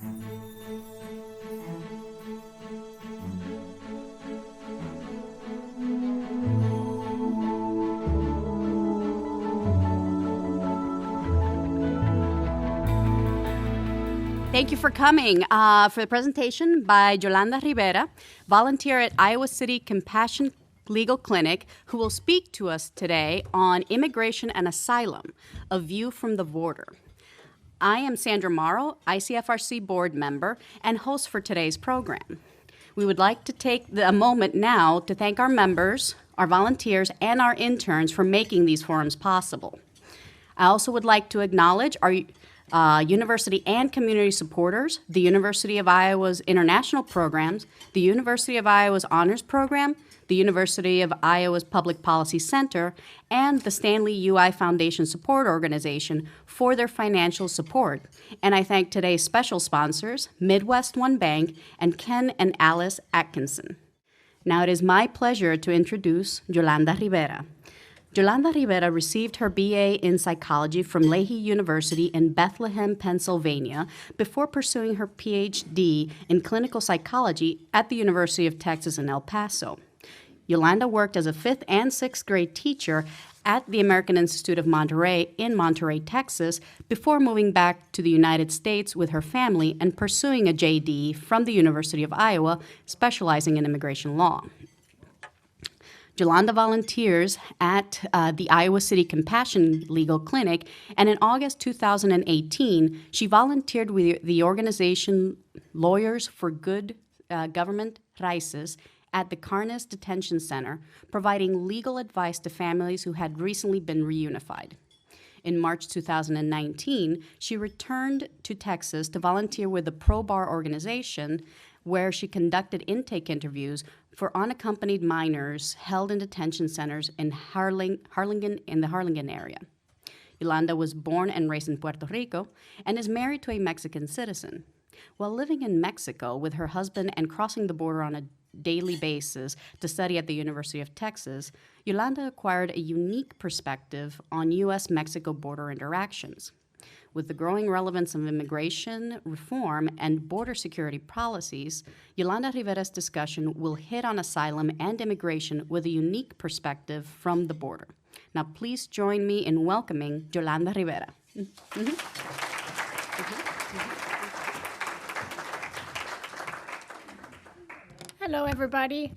Thank you for coming for the presentation by Yolanda Rivera, volunteer at Iowa City Compassion Legal Clinic, who will speak to us today on immigration and asylum, a view from the border. I am Sandra Morrow, ICFRC board member and host for today's program. We would like to take a moment now to thank our members, our volunteers, and our interns for making these forums possible. I also would like to acknowledge our university and community supporters, the University of Iowa's international programs, the University of Iowa's honors program, the University of Iowa's Public Policy Center, and the Stanley UI Foundation Support Organization for their financial support. And I thank today's special sponsors, Midwest One Bank and Ken and Alice Atkinson. Now it is my pleasure to introduce Yolanda Rivera. Yolanda Rivera received her BA in psychology from Lehigh University in Bethlehem, Pennsylvania, before pursuing her PhD in clinical psychology at the University of Texas in El Paso. Yolanda worked as a 5th and 6th grade teacher at the American Institute of Monterrey in Monterrey, Texas, before moving back to the United States with her family and pursuing a JD from the University of Iowa, specializing in immigration law. Yolanda volunteers at the Iowa City Compassion Legal Clinic, and in August 2018, she volunteered with the organization Lawyers for Good Government, Raices, at the Karnes Detention Center, providing legal advice to families who had recently been reunified. In March 2019, she returned to Texas to volunteer with the ProBar organization, where she conducted intake interviews for unaccompanied minors held in detention centers in Harlingen in the Harlingen area. Yolanda was born and raised in Puerto Rico and is married to a Mexican citizen. While living in Mexico with her husband and crossing the border on a daily basis to study at the University of Texas, Yolanda acquired a unique perspective on U.S.-Mexico border interactions. With the growing relevance of immigration reform and border security policies, Yolanda Rivera's discussion will hit on asylum and immigration with a unique perspective from the border. Now, please join me in welcoming Yolanda Rivera. Hello, everybody.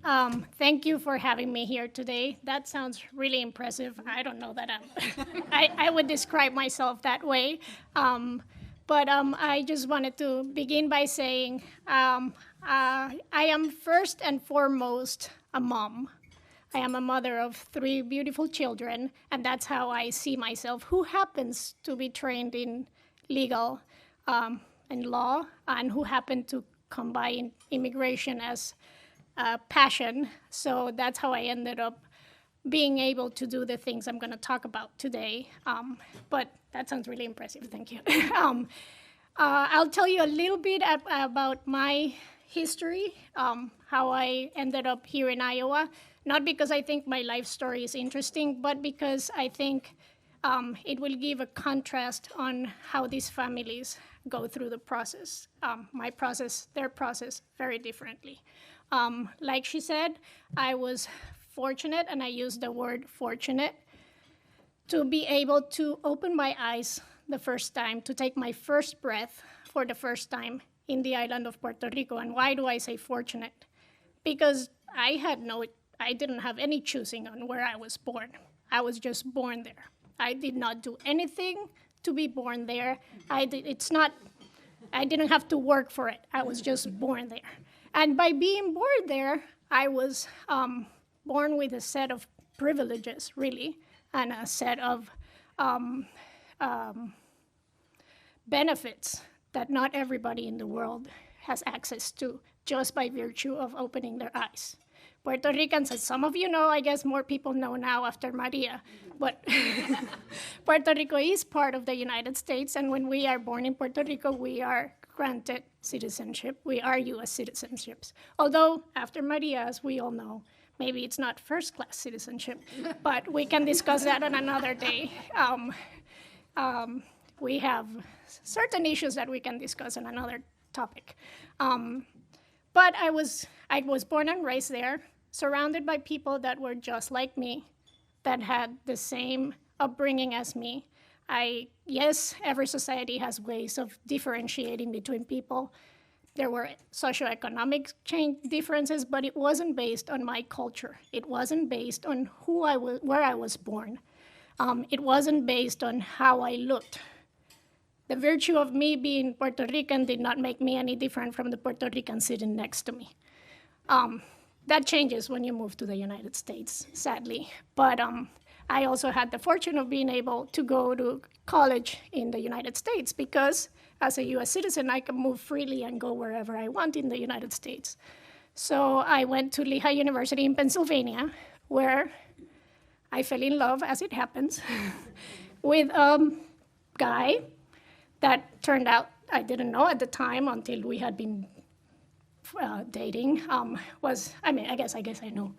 Thank you for having me here today. That sounds really impressive. I don't know that I would describe myself that way. But I just wanted to begin by saying I am first and foremost a mom. I am a mother of 3 beautiful children, and that's how I see myself, who happens to be trained in legal and law, and who happen to combine immigration as passion. So that's how I ended up being able to do the things I'm going to talk about today. But that sounds really impressive. Thank you. I'll tell you a little bit about my history, how I ended up here in Iowa, not because I think my life story is interesting, but because I think it will give a contrast on how these families go through the process. My process, their process, very differently. Like she said, I was fortunate, and I use the word fortunate, to be able to open my eyes the first time, to take my first breath for the first time in the island of Puerto Rico. And why do I say fortunate? Because I didn't have any choosing on where I was born. I was just born there. I did not do anything to be born there. I didn't have to work for it. I was just born there. And by being born there, I was born with a set of privileges, really, and a set of benefits that not everybody in the world has access to just by virtue of opening their eyes. Puerto Ricans, as some of you know, I guess more people know now after Maria, but Puerto Rico is part of the United States, and when we are born in Puerto Rico, we are granted citizenship. We are U.S. citizenships. Although, after Maria, as we all know, maybe it's not first-class citizenship, but we can discuss that on another day. we have certain issues that we can discuss on another topic. But I was born and raised there, surrounded by people that were just like me, that had the same upbringing as me. Yes, every society has ways of differentiating between people. There were socioeconomic differences, but it wasn't based on my culture. It wasn't based on where I was born. It wasn't based on how I looked. The virtue of me being Puerto Rican did not make me any different from the Puerto Rican sitting next to me. That changes when you move to the United States, sadly. But I also had the fortune of being able to go to college in the United States because as a US citizen, I can move freely and go wherever I want in the United States. So I went to Lehigh University in Pennsylvania, where I fell in love, as it happens, with a guy that turned out I didn't know at the time until we had been dating. I guess I know.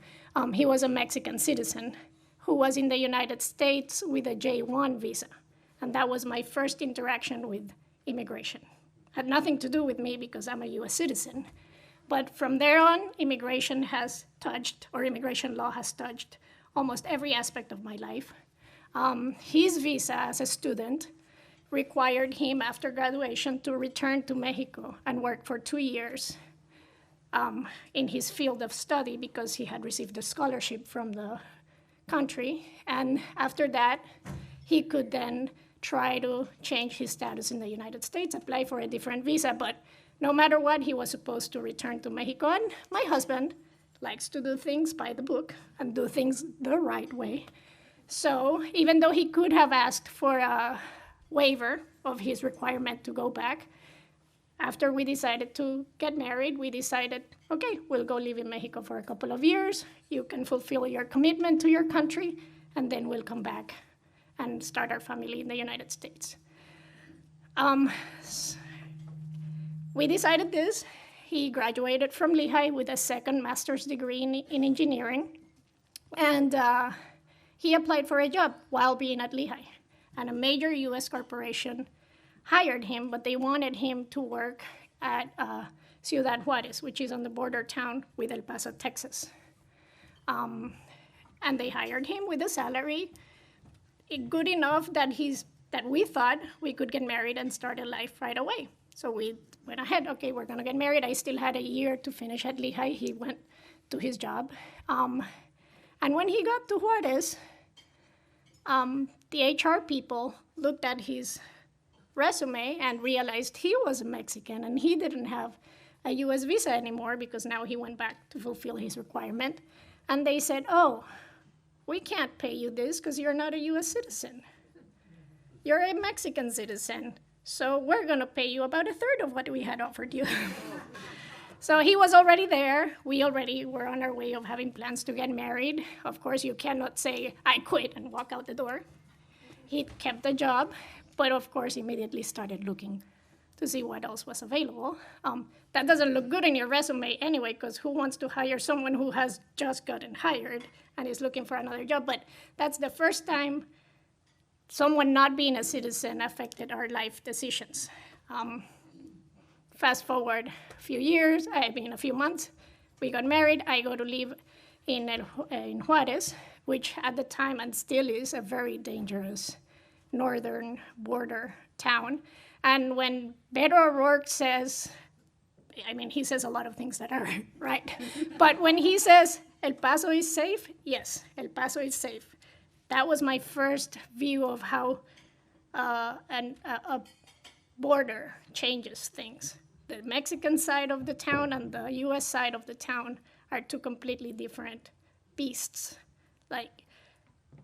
He was a Mexican citizen who was in the United States with a J-1 visa. And that was my first interaction with immigration. Had nothing to do with me because I'm a US citizen. But from there on, immigration law has touched almost every aspect of my life. His visa as a student required him after graduation to return to Mexico and work for 2 years in his field of study because he had received a scholarship from the country. And after that, he could then try to change his status in the United States, apply for a different visa. But no matter what, he was supposed to return to Mexico. And my husband likes to do things by the book and do things the right way. So even though he could have asked for a waiver of his requirement to go back, after we decided to get married, we decided, okay, we'll go live in Mexico for a couple of years. You can fulfill your commitment to your country, and then we'll come back and start our family in the United States. We decided this. He graduated from Lehigh with a second master's degree in engineering, and he applied for a job while being at Lehigh. And a major US corporation hired him, but they wanted him to work at Ciudad Juarez, which is on the border town with El Paso, Texas. And they hired him with a salary good enough that we thought we could get married and start a life right away. So we went ahead, okay, we're gonna get married. I still had a year to finish at Lehigh. He went to his job. And when he got to Juarez, the HR people looked at his resume and realized he was a Mexican and he didn't have a US visa anymore because now he went back to fulfill his requirement. And they said, oh, we can't pay you this because you're not a US citizen. You're a Mexican citizen, so we're gonna pay you about a third of what we had offered you. So he was already there. We already were on our way of having plans to get married. Of course, you cannot say, I quit and walk out the door. He kept the job, but of course immediately started looking to see what else was available. That doesn't look good in your resume anyway, because who wants to hire someone who has just gotten hired and is looking for another job? But that's the first time someone not being a citizen affected our life decisions. Fast forward a few months, we got married. I go to live in Juarez, which at the time and still is a very dangerous northern border town. And when Beto O'Rourke says, he says a lot of things that are right, but when he says El Paso is safe, yes, El Paso is safe. That was my first view of how a border changes things. The Mexican side of the town and the US side of the town are two completely different beasts. Like,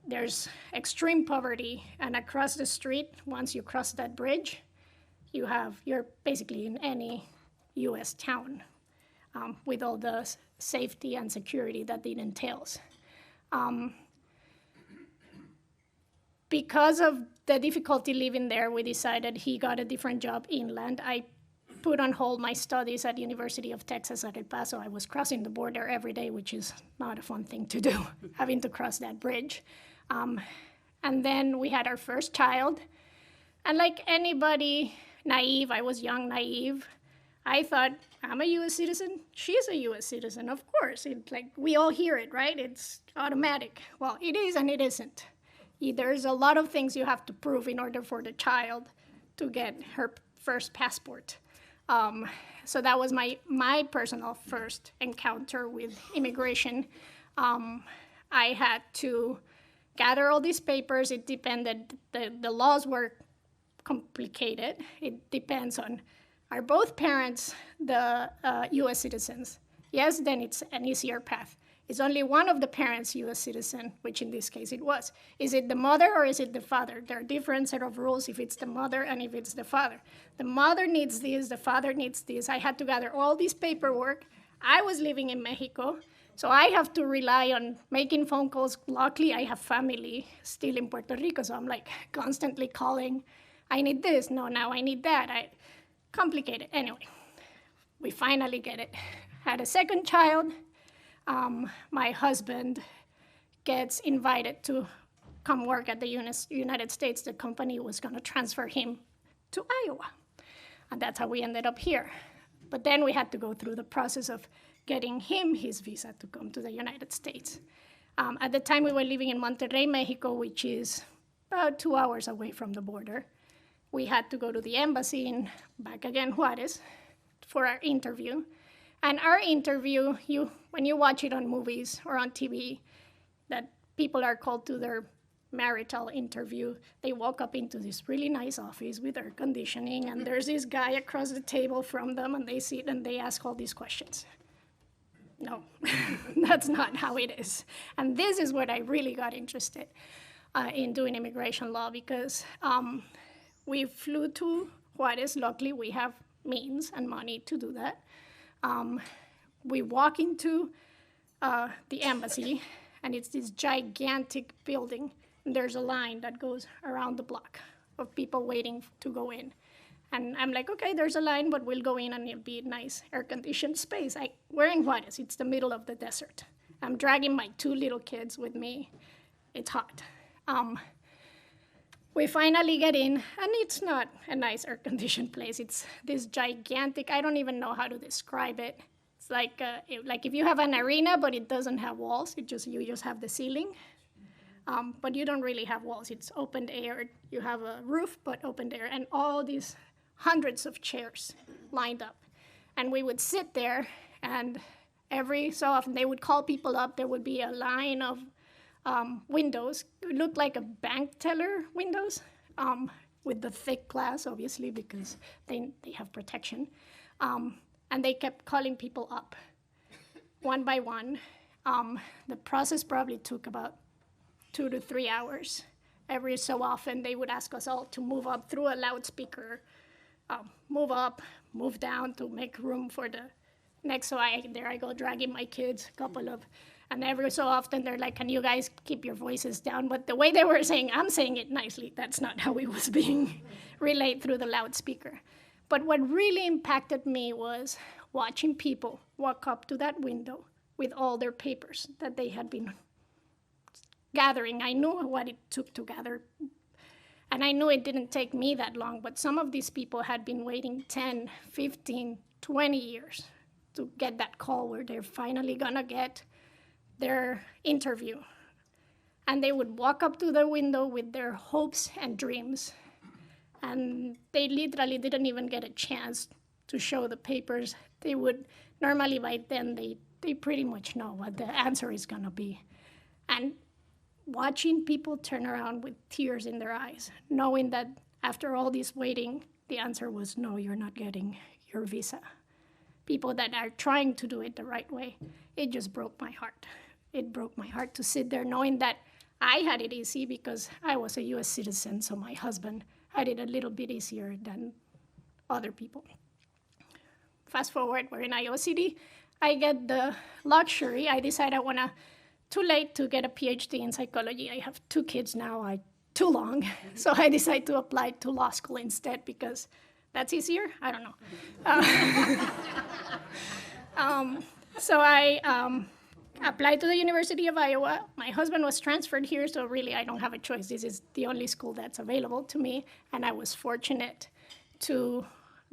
there's extreme poverty, and across the street, once you cross that bridge, you're basically in any US town with all the safety and security that it entails. Because of the difficulty living there, we decided he got a different job inland. I put on hold my studies at University of Texas at El Paso. I was crossing the border every day, which is not a fun thing to do, having to cross that bridge. And then we had our first child. And like anybody naive, I was young, naive, I thought, I'm a U.S. citizen, she's a U.S. citizen, of course. Like, we all hear it, right? It's automatic. Well, it is and it isn't. There's a lot of things you have to prove in order for the child to get her first passport. So that was my personal first encounter with immigration. I had to gather all these papers. It depended, the laws were complicated. It depends on, are both parents the U.S. citizens? Yes, then it's an easier path. Is only one of the parents U.S. citizen, which in this case it was. Is it the mother or is it the father? There are different set of rules if it's the mother and if it's the father. The mother needs this, the father needs this. I had to gather all this paperwork. I was living in Mexico, so I have to rely on making phone calls. Luckily, I have family still in Puerto Rico, so I'm like constantly calling. I need this, no, now I need that. Complicated. Anyway, we finally get it. Had a second child. My husband gets invited to come work at the United States. The company was going to transfer him to Iowa. And that's how we ended up here. But then we had to go through the process of getting him his visa to come to the United States. At the time, we were living in Monterrey, Mexico, which is about 2 hours away from the border. We had to go to the embassy in, back again, Juarez, for our interview. And our interview, when you watch it on movies or on TV, that people are called to their marital interview, they walk up into this really nice office with air conditioning, and there's this guy across the table from them, and they sit and they ask all these questions. No, that's not how it is. And this is what I really got interested in doing immigration law, because we flew to Juarez. Luckily, we have means and money to do that. We walk into the embassy, and it's this gigantic building. And there's a line that goes around the block of people waiting to go in. And I'm like, okay, there's a line, but we'll go in and it'll be a nice air-conditioned space. We're in Juarez. It's the middle of the desert. I'm dragging my 2 little kids with me. It's hot. We finally get in, and it's not a nice air-conditioned place. It's this gigantic, I don't even know how to describe it. It's like if you have an arena, but it doesn't have walls. You just have the ceiling. But you don't really have walls. It's open air. You have a roof, but open air, and all these hundreds of chairs lined up. And we would sit there, and every so often they would call people up. There would be a line of windows. It looked like a bank teller windows with the thick glass, obviously, because they have protection. And they kept calling people up one by one. The process probably took about 2 to 3 hours. Every so often, they would ask us all to move up through a loudspeaker, move up, move down to make room for the next. So there I go dragging my kids, and every so often they're like, can you guys keep your voices down? But the way they were saying, I'm saying it nicely, that's not how it was being relayed through the loudspeaker. But what really impacted me was watching people walk up to that window with all their papers that they had been gathering. I knew what it took to gather, and I knew it didn't take me that long, but some of these people had been waiting 10, 15, 20 years to get that call where they're finally gonna get their interview. And they would walk up to the window with their hopes and dreams, and they literally didn't even get a chance to show the papers. They would, normally by then, they pretty much know what the answer is gonna be. And watching people turn around with tears in their eyes, knowing that after all this waiting, the answer was no, you're not getting your visa. People that are trying to do it the right way, it just broke my heart. It broke my heart to sit there knowing that I had it easy because I was a US citizen, so my husband had it a little bit easier than other people. Fast forward, we're in Iowa City. I get the luxury, I decide I wanna, too late to get a PhD in psychology. I have 2 kids now, too long. So I decided to apply to law school instead because that's easier? I don't know. So I applied to the University of Iowa. My husband was transferred here, so really I don't have a choice. This is the only school that's available to me, and I was fortunate to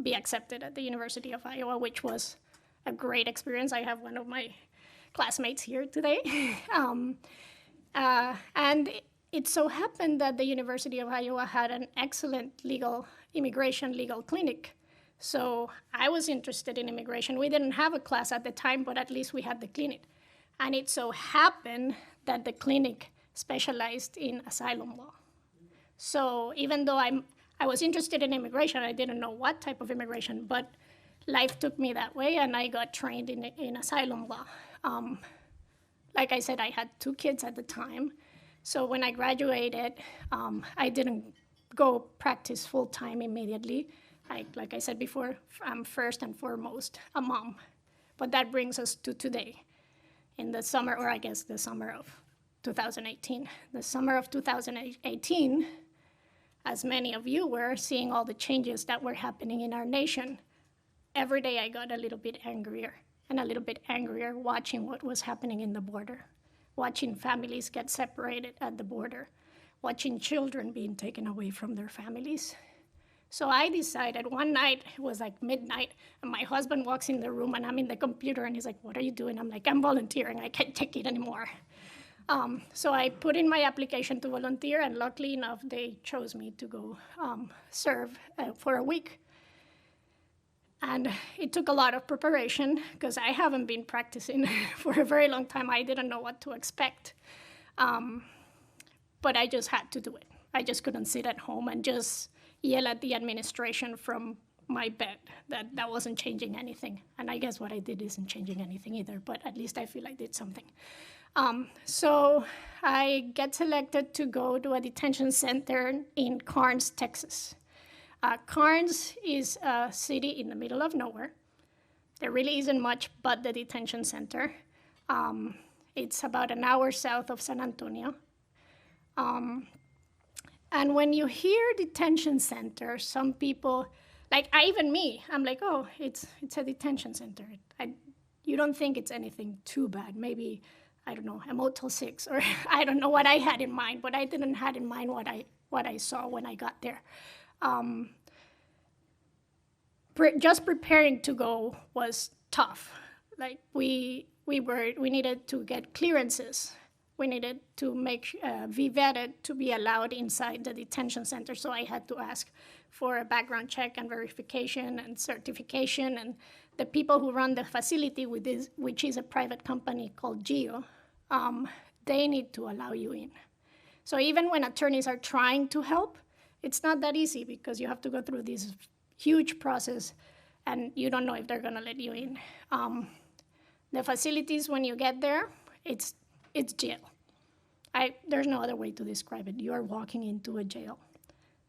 be accepted at the University of Iowa, which was a great experience. I have one of my classmates here today. And it so happened that the University of Iowa had an excellent immigration legal clinic. So I was interested in immigration. We didn't have a class at the time, but at least we had the clinic. And it so happened that the clinic specialized in asylum law. So even though I was interested in immigration, I didn't know what type of immigration, but life took me that way, and I got trained in asylum law. Like I said, I had 2 kids at the time. So when I graduated, I didn't go practice full-time immediately. Like I said before, I'm first and foremost a mom. But that brings us to today. In the summer, or I guess the summer of 2018. The summer of 2018, as many of you were seeing all the changes that were happening in our nation, every day I got a little bit angrier and a little bit angrier watching what was happening in the border, watching families get separated at the border, watching children being taken away from their families. So I decided one night, it was like midnight, and my husband walks in the room, and I'm in the computer, and he's like, "What are you doing?" I'm like, "I'm volunteering. I can't take it anymore." So I put in my application to volunteer, and luckily enough, they chose me to go serve for a week. And it took a lot of preparation, because I haven't been practicing for a very long time. I didn't know what to expect. But I just had to do it. I just couldn't sit at home and just yell at the administration from my bed that wasn't changing anything. And I guess what I did isn't changing anything either, but at least I feel I did something. So I get selected to go to a detention center in Karnes, Texas. Karnes is a city in the middle of nowhere. There really isn't much but the detention center. It's about an hour south of San Antonio. And when you hear detention center, some people, like even me, I'm like, oh, it's a detention center. You don't think it's anything too bad. Maybe, I don't know, a Motel 6, or I don't know what I had in mind, but I didn't have in mind what I saw when I got there. Just preparing to go was tough. Like we needed to get clearances. We needed to be vetted to be allowed inside the detention center. So I had to ask for a background check and verification and certification. And the people who run the facility which is a private company called GEO, they need to allow you in. So even when attorneys are trying to help, it's not that easy, because you have to go through this huge process and you don't know if they're gonna let you in. The facilities, when you get there, it's jail. There's no other way to describe it. You are walking into a jail.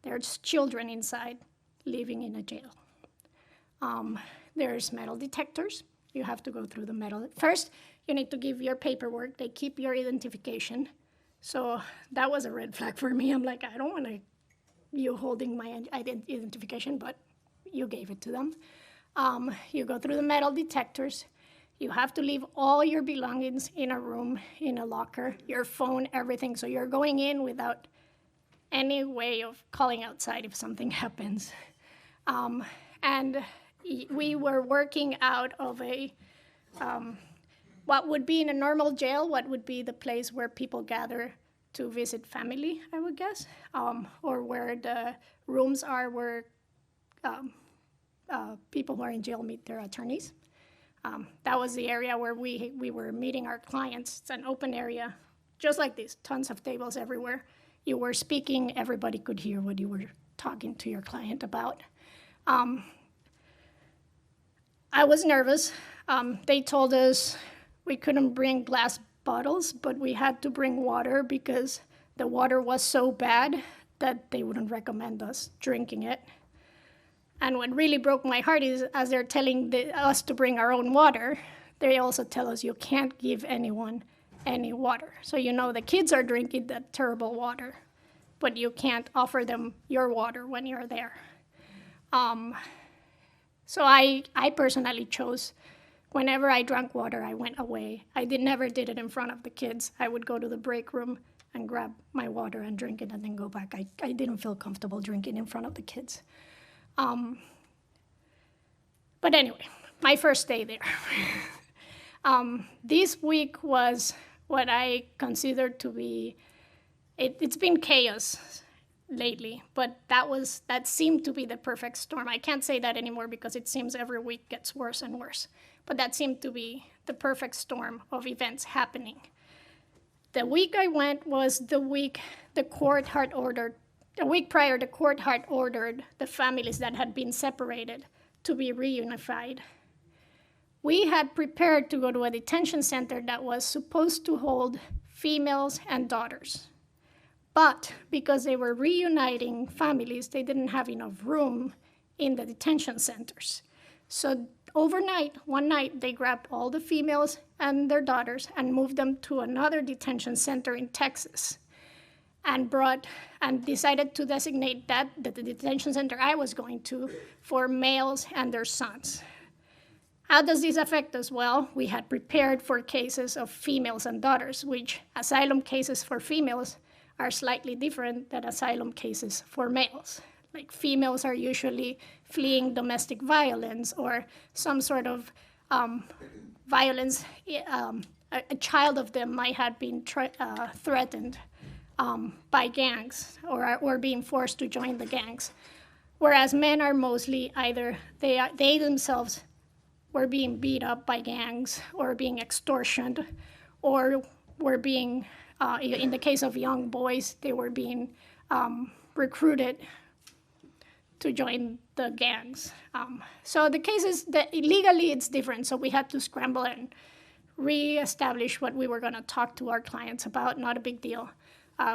There's children inside living in a jail. There's metal detectors. You have to go through the metal. First, you need to give your paperwork. They keep your identification. So that was a red flag for me. I'm like, I don't want you holding my identification, but you gave it to them. You go through the metal detectors. You have to leave all your belongings in a room, in a locker, your phone, everything. So you're going in without any way of calling outside if something happens. And we were working out of what would be in a normal jail, what would be the place where people gather to visit family, I would guess, or where the rooms are where people who are in jail meet their attorneys. That was the area where we were meeting our clients. It's an open area, just like this, tons of tables everywhere. You were speaking, everybody could hear what you were talking to your client about. I was nervous. They told us we couldn't bring glass bottles, but we had to bring water because the water was so bad that they wouldn't recommend us drinking it. And what really broke my heart is, as they're telling us to bring our own water, they also tell us you can't give anyone any water. So you know the kids are drinking that terrible water, but you can't offer them your water when you're there. So I personally chose Whenever I drank water, I went away. I never did it in front of the kids. I would go to the break room and grab my water and drink it and then go back. I didn't feel comfortable drinking in front of the kids. But anyway, my first day there. This week was what I consider to be, it's been chaos lately, but that seemed to be the perfect storm. I can't say that anymore because it seems every week gets worse and worse, but that seemed to be the perfect storm of events happening. The week I went was the week the court had ordered, a week prior, the court had ordered the families that had been separated to be reunified. We had prepared to go to a detention center that was supposed to hold females and daughters. But because they were reuniting families, they didn't have enough room in the detention centers. So overnight, one night, they grabbed all the females and their daughters and moved them to another detention center in Texas and decided to designate the detention center I was going to for males and their sons. How does this affect us? Well, we had prepared for cases of females and daughters, which asylum cases for females are slightly different than asylum cases for males. Like females are usually fleeing domestic violence or some sort of violence. A child of them might have been threatened by gangs or being forced to join the gangs. Whereas men are mostly either they themselves were being beat up by gangs or being extortioned or were being, in the case of young boys, they were being recruited to join the gangs. So the case is that legally it's different, so we had to scramble and reestablish what we were gonna talk to our clients about, not a big deal.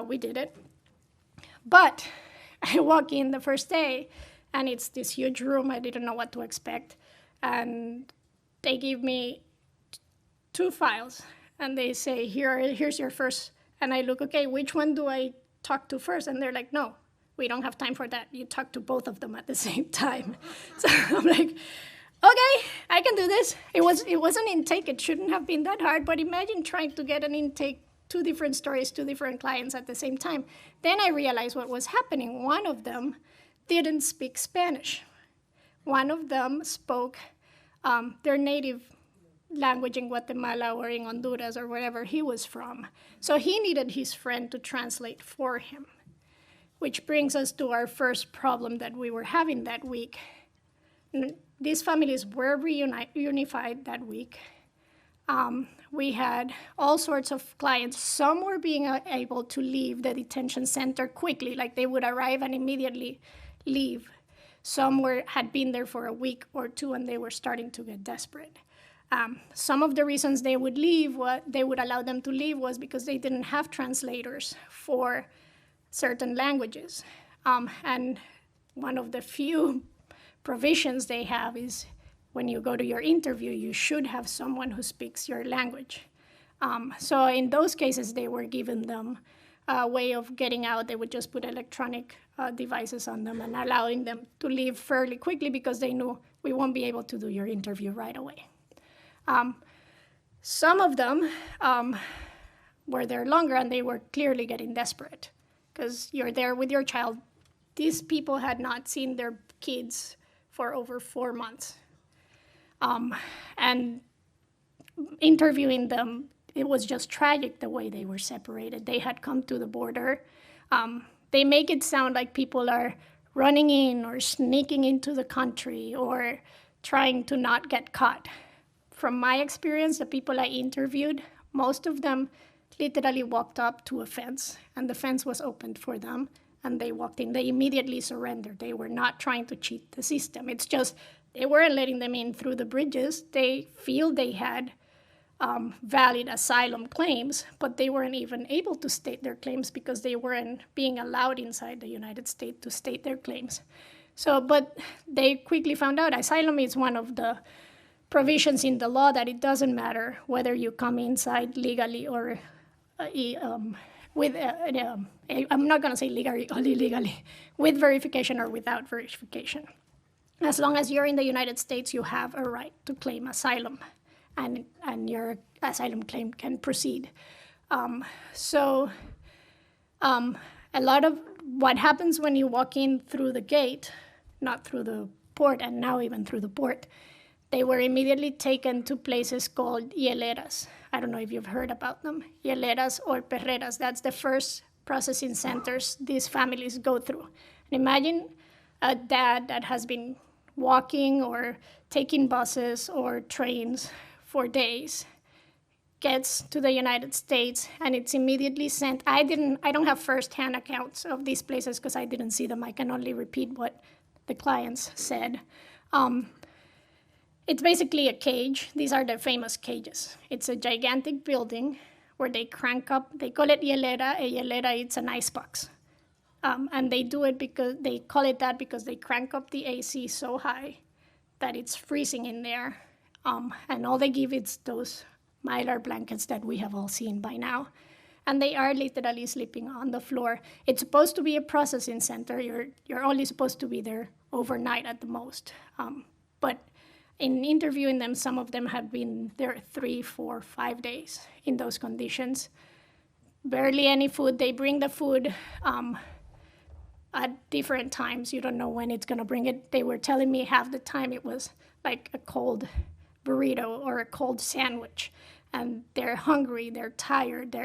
We did it. But I walk in the first day and it's this huge room, I didn't know what to expect. And they give me 2 files and they say, here's your first, and I look, okay, which one do I talk to first? And they're like, no, we don't have time for that. You talk to both of them at the same time. So I'm like, okay, I can do this. It was an intake. It shouldn't have been that hard, but imagine trying to get an intake, 2 different stories, 2 different clients at the same time. Then I realized what was happening. One of them didn't speak Spanish. One of them spoke their native language in Guatemala or in Honduras or wherever he was from. So he needed his friend to translate for him, which brings us to our first problem that we were having that week. These families were reunified that week. We had all sorts of clients. Some were being able to leave the detention center quickly, like they would arrive and immediately leave. Some had been there for a week or 2 and they were starting to get desperate. Some of the reasons they would leave, what they would allow them to leave, was because they didn't have translators for certain languages. And one of the few provisions they have is when you go to your interview, you should have someone who speaks your language. So in those cases, they were giving them a way of getting out. They would just put electronic devices on them and allowing them to leave fairly quickly because they knew we won't be able to do your interview right away. Some of them were there longer and they were clearly getting desperate because you're there with your child. These people had not seen their kids for over 4 months. And interviewing them, it was just tragic the way they were separated. They had come to the border. They make it sound like people are running in or sneaking into the country or trying to not get caught. From my experience, the people I interviewed, most of them literally walked up to a fence and the fence was opened for them and they walked in. They immediately surrendered. They were not trying to cheat the system. It's just they weren't letting them in through the bridges. They feel they had valid asylum claims, but they weren't even able to state their claims because they weren't being allowed inside the United States to state their claims. So, but they quickly found out asylum is one of the provisions in the law that it doesn't matter whether you come inside legally or with, I'm not gonna say legally or illegally, with verification or without verification. As long as you're in the United States, you have a right to claim asylum. and your asylum claim can proceed. A lot of what happens when you walk in through the gate, not through the port, and now even through the port, they were immediately taken to places called hieleras. I don't know if you've heard about them. Hieleras or perreras, that's the first processing centers these families go through. And imagine a dad that has been walking or taking buses or trains for days, gets to the United States, and it's immediately sent. I don't have firsthand accounts of these places because I didn't see them. I can only repeat what the clients said. It's basically a cage. These are the famous cages. It's a gigantic building where they crank up, they call it hielera. A hielera, it's an icebox. And they do it because they call it that because they crank up the AC so high that it's freezing in there. And all they give is those Mylar blankets that we have all seen by now. And they are literally sleeping on the floor. It's supposed to be a processing center. You're only supposed to be there overnight at the most. But in interviewing them, some of them have been there 3, 4, 5 days in those conditions. Barely any food. They bring the food at different times. You don't know when it's going to bring it. They were telling me half the time it was like a cold burrito or a cold sandwich. And they're hungry, they're tired,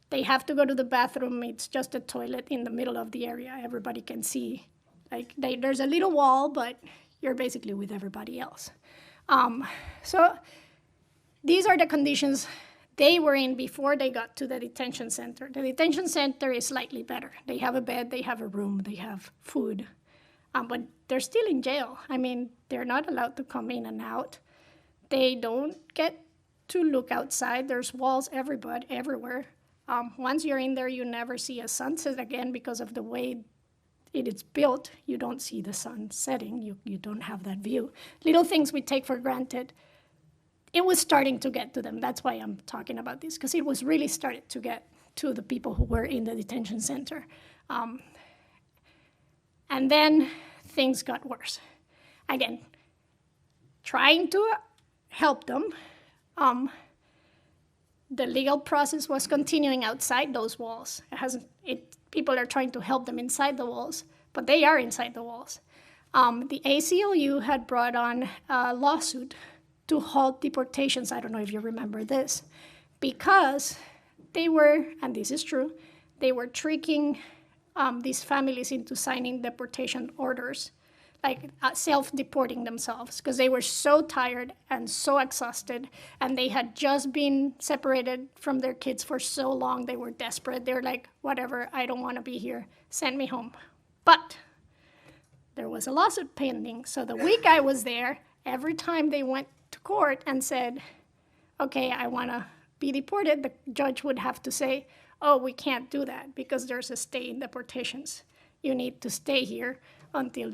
they have to go to the bathroom. It's just a toilet in the middle of the area. Everybody can see. There's a little wall, but you're basically with everybody else. So these are the conditions they were in before they got to the detention center. The detention center is slightly better. They have a bed, they have a room, they have food. But they're still in jail. I mean, they're not allowed to come in and out. They don't get to look outside. There's walls everywhere. Once you're in there, you never see a sunset again because of the way it is built. You don't see the sun setting. You don't have that view. Little things we take for granted. It was starting to get to them. That's why I'm talking about this, because it was really started to get to the people who were in the detention center. And then things got worse. Again, trying to help them. The legal process was continuing outside those walls. People are trying to help them inside the walls, but they are inside the walls. The ACLU had brought on a lawsuit to halt deportations. I don't know if you remember this, because they were, and this is true, they were tricking these families into signing deportation orders, like self-deporting themselves, because they were so tired and so exhausted, and they had just been separated from their kids for so long. They were desperate. They were like, whatever, I don't want to be here. Send me home. But there was a lawsuit pending. So the week I was there, every time they went to court and said, okay, I want to be deported, the judge would have to say, oh, we can't do that because there's a stay in deportations. You need to stay here until...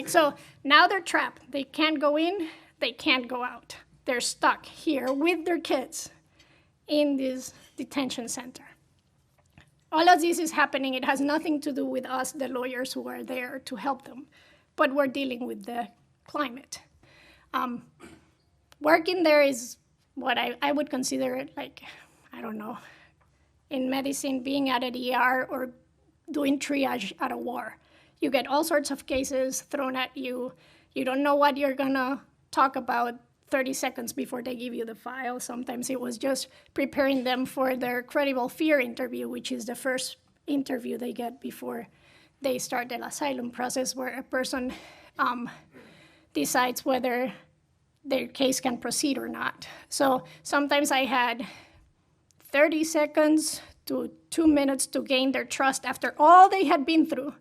So now they're trapped. They can't go in, they can't go out. They're stuck here with their kids in this detention center. All of this is happening. It has nothing to do with us, the lawyers who are there to help them, but we're dealing with the climate. Working there is what I would consider it like, I don't know, in medicine, being at an ER or doing triage at a war. You get all sorts of cases thrown at you. You don't know what you're going to talk about 30 seconds before they give you the file. Sometimes it was just preparing them for their credible fear interview, which is the first interview they get before they start the asylum process, where a person decides whether their case can proceed or not. So sometimes I had 30 seconds to 2 minutes to gain their trust after all they had been through.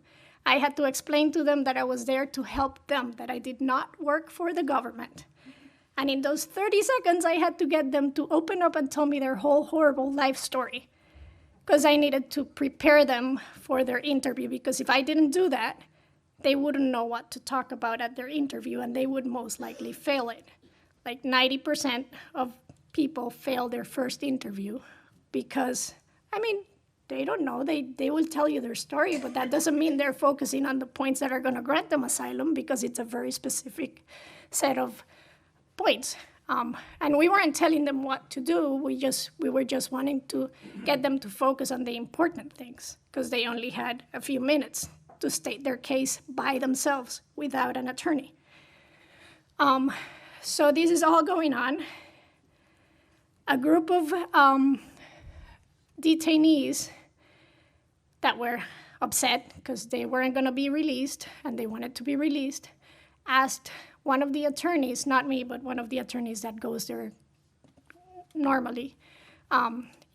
I had to explain to them that I was there to help them, that I did not work for the government. And in those 30 seconds, I had to get them to open up and tell me their whole horrible life story, because I needed to prepare them for their interview, because if I didn't do that, they wouldn't know what to talk about at their interview, and they would most likely fail it. Like 90% of people fail their first interview because, they don't know. They will tell you their story, but that doesn't mean they're focusing on the points that are going to grant them asylum, because it's a very specific set of points. And we weren't telling them what to do. We were just wanting to get them to focus on the important things, because they only had a few minutes to state their case by themselves without an attorney. So this is all going on. A group of detainees that were upset because they weren't going to be released and they wanted to be released asked one of the attorneys, not me, but one of the attorneys that goes there normally,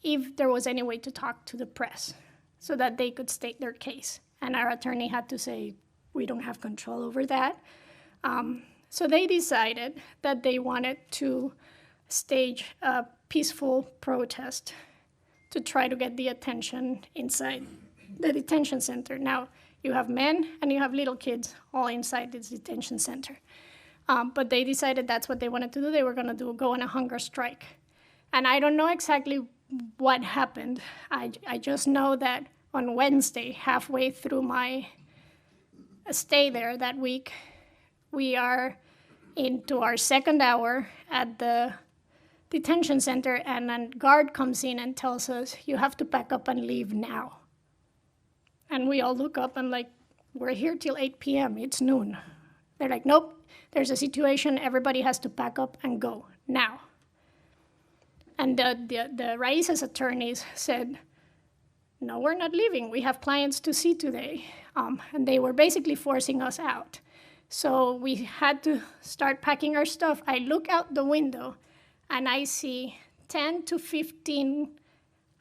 if there was any way to talk to the press so that they could state their case. And our attorney had to say, we don't have control over that. So they decided that they wanted to stage a peaceful protest to try to get the attention inside the detention center. Now, you have men and you have little kids all inside this detention center. But they decided that's what they wanted to do. They were going to go on a hunger strike. And I don't know exactly what happened. I just know that on Wednesday, halfway through my stay there that week, we are into our second hour at the detention center, and a guard comes in and tells us, you have to pack up and leave now. And we all look up and like, we're here till 8 p.m., it's noon. They're like, nope, there's a situation, everybody has to pack up and go now. And the Raices attorneys said, no, we're not leaving, we have clients to see today. And they were basically forcing us out. So we had to start packing our stuff. I look out the window and I see 10 to 15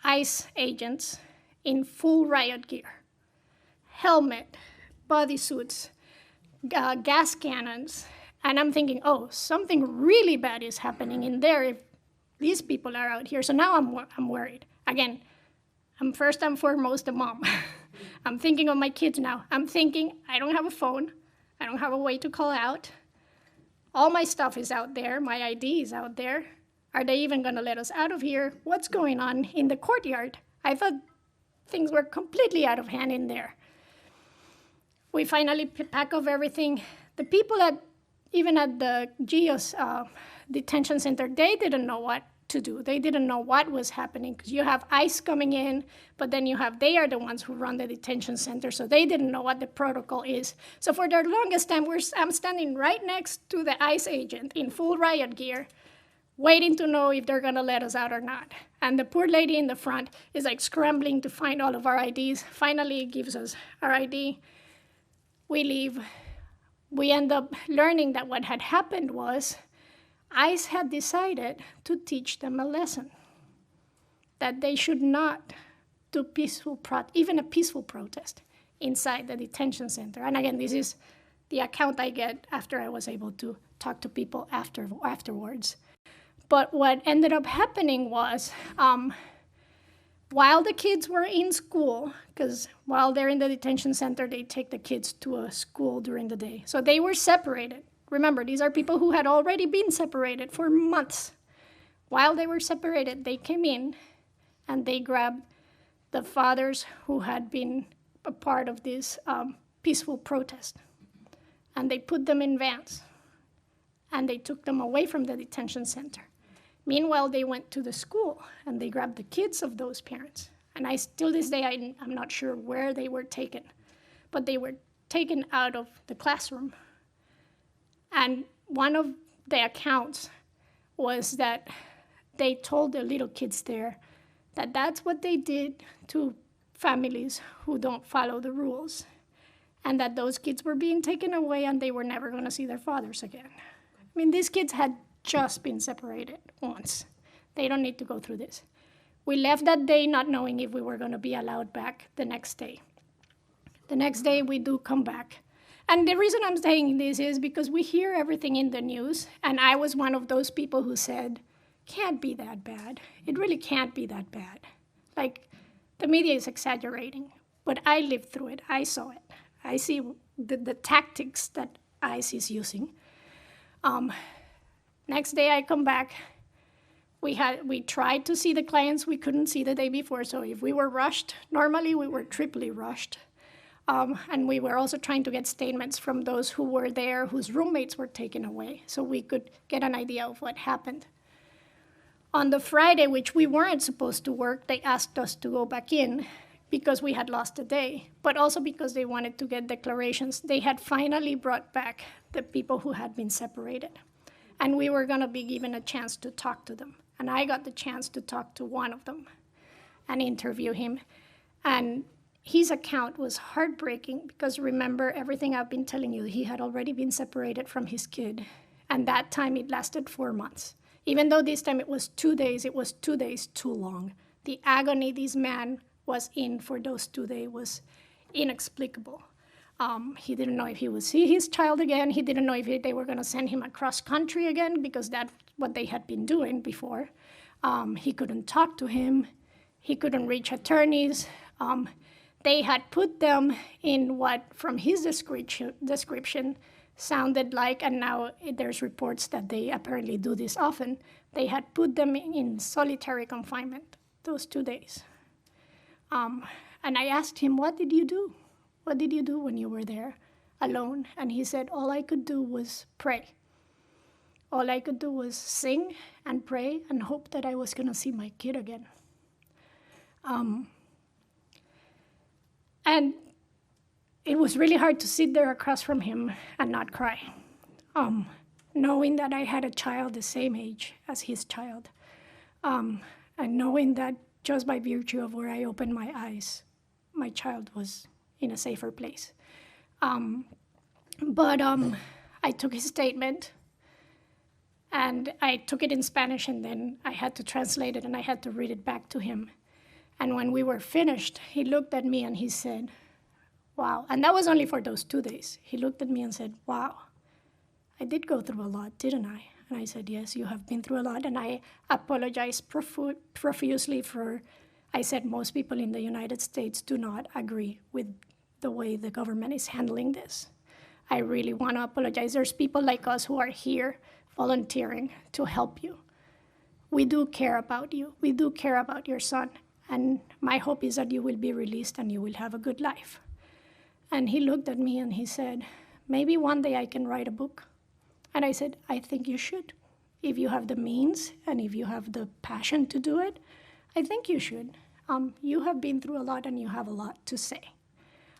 ICE agents in full riot gear. Helmet, bodysuits, gas cannons. And I'm thinking, oh, something really bad is happening in there if these people are out here. So now I'm worried. Again, I'm first and foremost a mom. I'm thinking of my kids now. I'm thinking, I don't have a phone. I don't have a way to call out. All my stuff is out there. My ID is out there. Are they even going to let us out of here? What's going on in the courtyard? I thought things were completely out of hand in there. We finally pack up everything. The people even at the GEOS detention center, they didn't know what to do. They didn't know what was happening because you have ICE coming in, but then they are the ones who run the detention center, so they didn't know what the protocol is. So for the longest time, I'm standing right next to the ICE agent in full riot gear, waiting to know if they're gonna let us out or not. And the poor lady in the front is like scrambling to find all of our IDs. Finally gives us our ID. We leave. We end up learning that what had happened was ICE had decided to teach them a lesson, that they should not do even a peaceful protest inside the detention center. And again, this is the account I get after I was able to talk to people afterwards. But what ended up happening was, while the kids were in school, because while they're in the detention center, they take the kids to a school during the day. So they were separated. Remember, these are people who had already been separated for months. While they were separated, they came in and they grabbed the fathers who had been a part of this peaceful protest. And they put them in vans. And they took them away from the detention center. Meanwhile, they went to the school and they grabbed the kids of those parents. And till this day, I'm not sure where they were taken. But they were taken out of the classroom. And one of the accounts was that they told the little kids there that that's what they did to families who don't follow the rules, and that those kids were being taken away and they were never going to see their fathers again. I mean, these kids had just been separated once. They don't need to go through this. We left that day not knowing if we were going to be allowed back the next day. The next day, we do come back. And the reason I'm saying this is because we hear everything in the news, and I was one of those people who said, can't be that bad. It really can't be that bad. Like, the media is exaggerating, but I lived through it. I saw it. I see the tactics that ICE is using. Next day I come back. We tried to see the clients we couldn't see the day before, so if we were rushed, normally we were triply rushed. And we were also trying to get statements from those who were there, whose roommates were taken away, so we could get an idea of what happened. On the Friday, which we weren't supposed to work, they asked us to go back in because we had lost a day, but also because they wanted to get declarations. They had finally brought back the people who had been separated, and we were going to be given a chance to talk to them. And I got the chance to talk to one of them and interview him. And his account was heartbreaking because, remember, everything I've been telling you, he had already been separated from his kid. And that time it lasted 4 months. Even though this time it was 2 days, it was 2 days too long. The agony this man was in for those 2 days was inexplicable. He didn't know if he would see his child again. He didn't know if they were going to send him across country again, because that's what they had been doing before. He couldn't talk to him. He couldn't reach attorneys. They had put them in what, from his description, sounded like, and now there's reports that they apparently do this often, they had put them in solitary confinement those 2 days. And I asked him, what did you do? What did you do when you were there alone? And he said, all I could do was pray. All I could do was sing and pray and hope that I was going to see my kid again. And it was really hard to sit there across from him and not cry, knowing that I had a child the same age as his child, and knowing that just by virtue of where I opened my eyes, my child was in a safer place. But I took his statement, and I took it in Spanish, and then I had to translate it, and I had to read it back to him. And when we were finished, he looked at me and he said, wow. And that was only for those 2 days. He looked at me and said, wow, I did go through a lot, didn't I? And I said, yes, you have been through a lot. And I apologized profusely for, I said, most people in the United States do not agree with the way the government is handling this. I really want to apologize. There's people like us who are here volunteering to help you. We do care about you. We do care about your son. And my hope is that you will be released and you will have a good life. And he looked at me and he said, maybe one day I can write a book. And I said, I think you should. If you have the means and if you have the passion to do it, I think you should. You have been through a lot and you have a lot to say.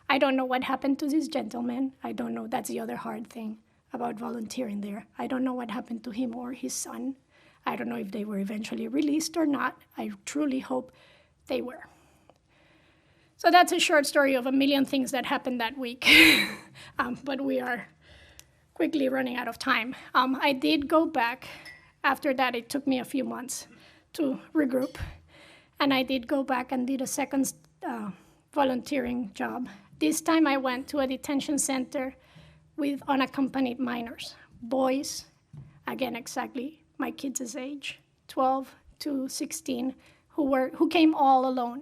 I don't know what happened to this gentleman. I don't know. That's the other hard thing about volunteering there. I don't know what happened to him or his son. I don't know if they were eventually released or not. I truly hope they were. So that's a short story of a million things that happened that week. But we are quickly running out of time. I did go back. After that, it took me a few months to regroup. And I did go back and did a second volunteering job. This time I went to a detention center with unaccompanied minors, boys, again, exactly my kids' age, 12 to 16, who came all alone,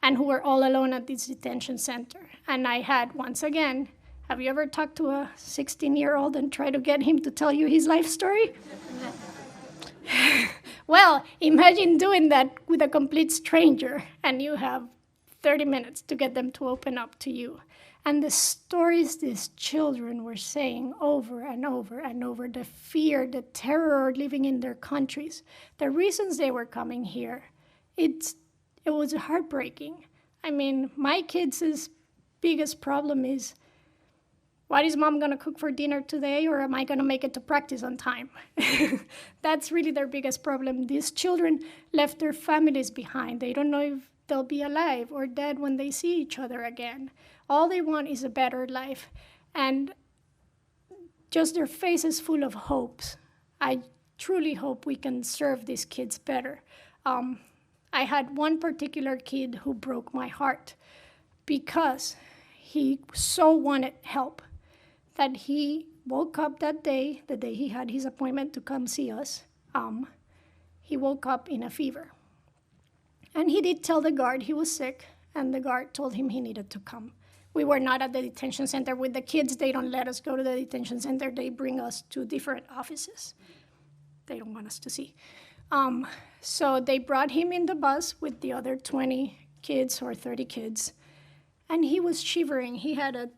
and who were all alone at this detention center. And I had, once again, have you ever talked to a 16-year-old and tried to get him to tell you his life story? Well, imagine doing that with a complete stranger, and you have 30 minutes to get them to open up to you. And the stories these children were saying over and over and over, the fear, the terror living in their countries, the reasons they were coming here, it was heartbreaking. I mean, my kids' biggest problem is, what is mom going to cook for dinner today, or am I going to make it to practice on time? That's really their biggest problem. These children left their families behind. They don't know if they'll be alive or dead when they see each other again. All they want is a better life, and just their faces full of hopes. I truly hope we can serve these kids better. I had one particular kid who broke my heart because he so wanted help that he woke up that day, the day he had his appointment to come see us, he woke up in a fever. And he did tell the guard he was sick, and the guard told him he needed to come. We were not at the detention center. With the kids, they don't let us go to the detention center. They bring us to different offices. They don't want us to see. So they brought him in the bus with the other 20 kids or 30 kids. And he was shivering. He had a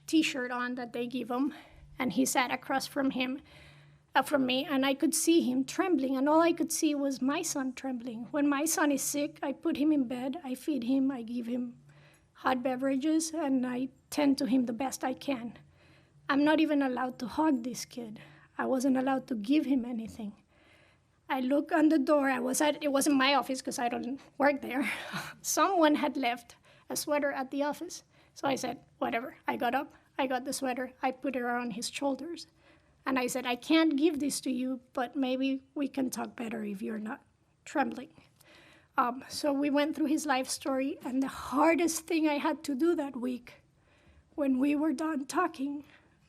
T-shirt on that they give him, and he sat across from me, and I could see him trembling, and all I could see was my son trembling. When my son is sick, I put him in bed, I feed him, I give him hot beverages, and I tend to him the best I can. I'm not even allowed to hug this kid. I wasn't allowed to give him anything. I look on the door. It wasn't my office because I don't work there. Someone had left a sweater at the office. So I said, whatever. I got up, I got the sweater, I put it around his shoulders. And I said, I can't give this to you, but maybe we can talk better if you're not trembling. So we went through his life story, and the hardest thing I had to do that week when we were done talking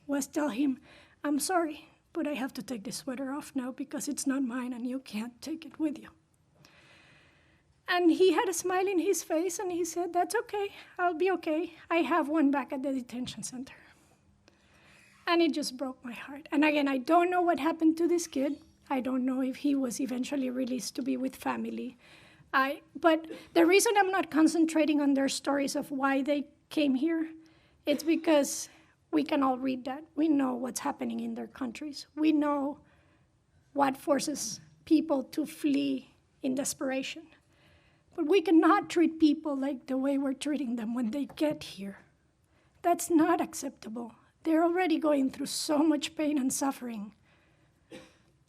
was tell him, I'm sorry, but I have to take this sweater off now because it's not mine and you can't take it with you. And he had a smile in his face, and he said, that's okay, I'll be okay. I have one back at the detention center. And it just broke my heart. And again, I don't know what happened to this kid. I don't know if he was eventually released to be with family. But the reason I'm not concentrating on their stories of why they came here, it's because we can all read that. We know what's happening in their countries. We know what forces people to flee in desperation. But we cannot treat people like the way we're treating them when they get here. That's not acceptable. They're already going through so much pain and suffering.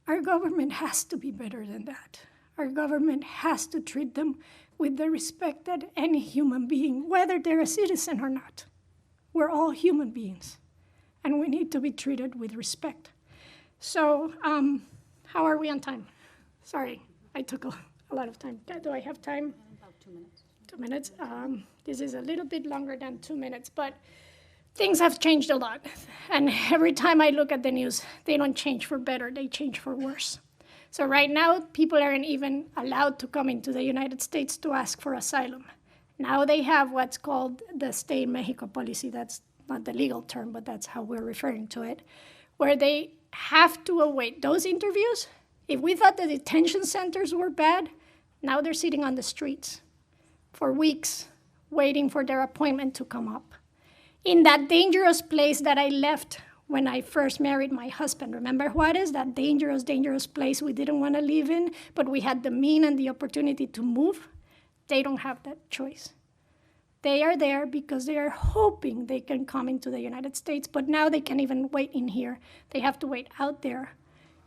Our government has to be better than that. Our government has to treat them with the respect that any human being, whether they're a citizen or not, we're all human beings, and we need to be treated with respect. So, how are we on time? Sorry, I took a lot of time. Do I have time? About 2 minutes. 2 minutes. This is a little bit longer than 2 minutes, but things have changed a lot. And every time I look at the news, they don't change for better, they change for worse. So right now, people aren't even allowed to come into the United States to ask for asylum. Now they have what's called the Stay in Mexico policy. That's not the legal term, but that's how we're referring to it, where they have to await those interviews. If we thought the detention centers were bad, now they're sitting on the streets for weeks, waiting for their appointment to come up. In that dangerous place that I left when I first married my husband. Remember Juarez, that dangerous, dangerous place we didn't want to live in, but we had the mean and the opportunity to move? They don't have that choice. They are there because they are hoping they can come into the United States, but now they can't even wait in here. They have to wait out there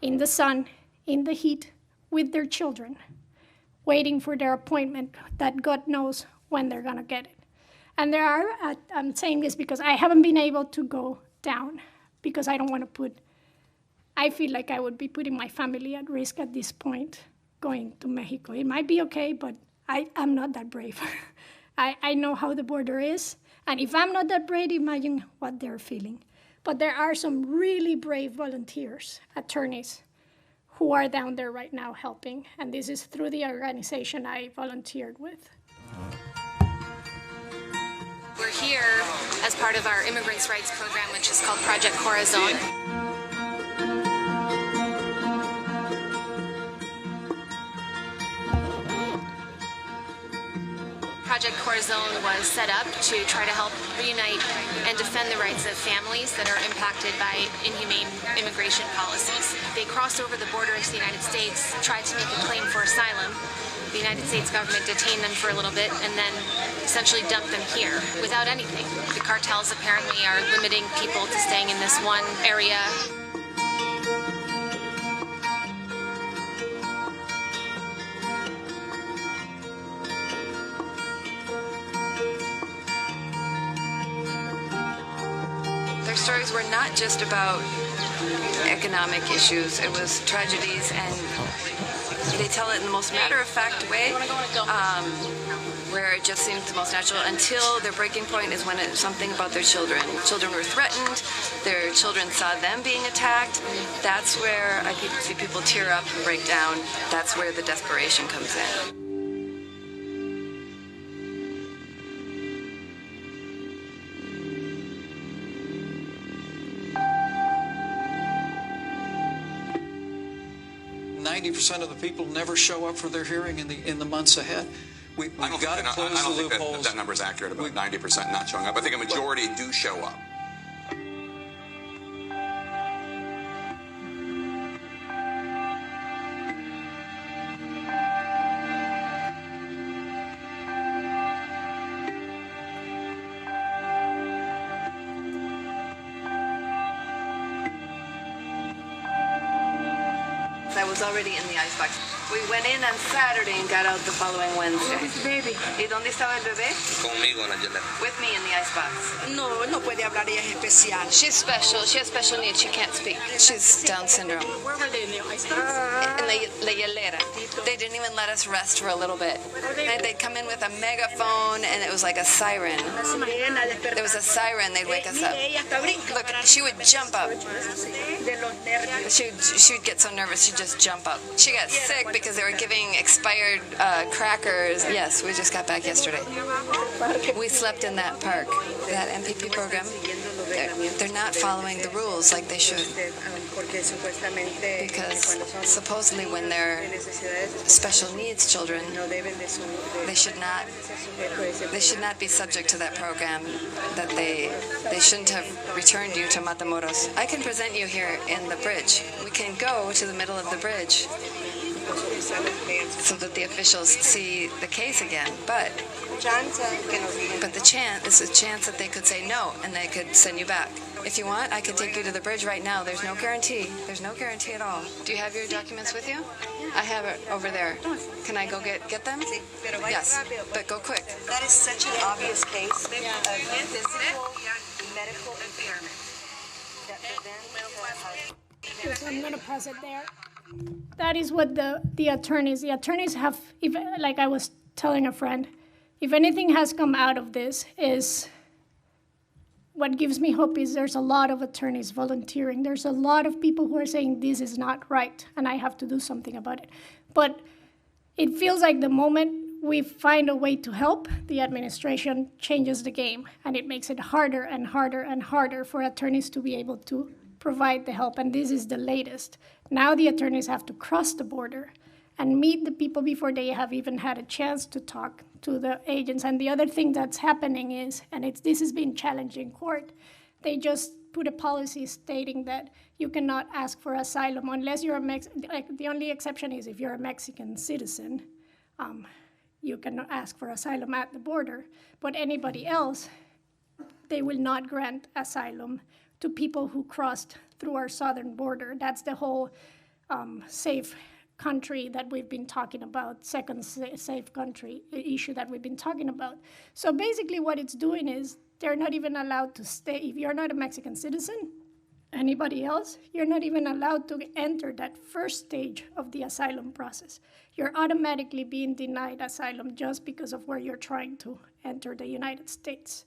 in the sun, in the heat, with their children, waiting for their appointment that God knows when they're gonna get it. And I'm saying this because I haven't been able to go down because I don't want to I feel like I would be putting my family at risk at this point going to Mexico. It might be okay, but I'm not that brave. I know how the border is, and if I'm not that brave, imagine what they're feeling. But there are some really brave volunteers, attorneys, who are down there right now helping, and this is through the organization I volunteered with. We're here as part of our immigrants' rights program, which is called Project Corazon. Project Corazon was set up to try to help reunite and defend the rights of families that are impacted by inhumane immigration policies. They crossed over the border into the United States, tried to make a claim for asylum. The United States government detained them for a little bit and then essentially dumped them here without anything. The cartels apparently are limiting people to staying in this one area. Their stories were not just about economic issues, it was tragedies, and they tell it in the most matter-of-fact way, where it just seems the most natural, until their breaking point is when it's something about their children. Children were threatened, their children saw them being attacked. That's where I see people tear up and break down. That's where the desperation comes in. 90% of the people never show up for their hearing in the months ahead. We've got to close the loopholes. I don't think that number is accurate about 90% not showing up. I think a majority do show up. I was already in the icebox. We went in on Saturday and got out the following Wednesday. Where's the baby? ¿Y dónde estaba el bebé? Conmigo, Nayela. With me in the icebox. No, no puede hablar, ella es especial. She's special. She has special needs. She can't speak. She's Down syndrome. Where were they in the icebox? In La Hielera. They didn't even let us rest for a little bit. They'd come in with a megaphone and it was like a siren. There was a siren, they'd wake us up. Look, she would jump up. She would get so nervous, she'd just jump up. She got sick because they were giving expired crackers. Yes, we just got back yesterday. We slept in that park, that MPP program. They're not following the rules like they should. Because supposedly when they're special needs children, they should not be subject to that program, that they shouldn't have returned you to Matamoros. I can present you here in the bridge. We can go to the middle of the bridge so that the officials see the case again. But the chance is a chance that they could say no and they could send you back. If you want, I could take you to the bridge right now. There's no guarantee. There's no guarantee at all. Do you have your documents with you? I have it over there. Can I go get them? Yes, but go quick. That is such an obvious case of physical medical impairment. So I'm going to pause it there. That is what the attorneys have, like I was telling a friend, if anything has come out of this is, what gives me hope is there's a lot of attorneys volunteering. There's a lot of people who are saying this is not right and I have to do something about it. But it feels like the moment we find a way to help, the administration changes the game and it makes it harder and harder and harder for attorneys to be able to provide the help. And this is the latest. Now the attorneys have to cross the border and meet the people before they have even had a chance to talk to the agents. And the other thing that's happening is, and this has been challenged in court, they just put a policy stating that you cannot ask for asylum unless you're the only exception is if you're a Mexican citizen, you cannot ask for asylum at the border. But anybody else, they will not grant asylum to people who crossed through our southern border. That's the whole safe country that we've been talking about, second safe country issue that we've been talking about. So basically what it's doing is they're not even allowed to stay. If you're not a Mexican citizen, anybody else, you're not even allowed to enter that first stage of the asylum process. You're automatically being denied asylum just because of where you're trying to enter the United States.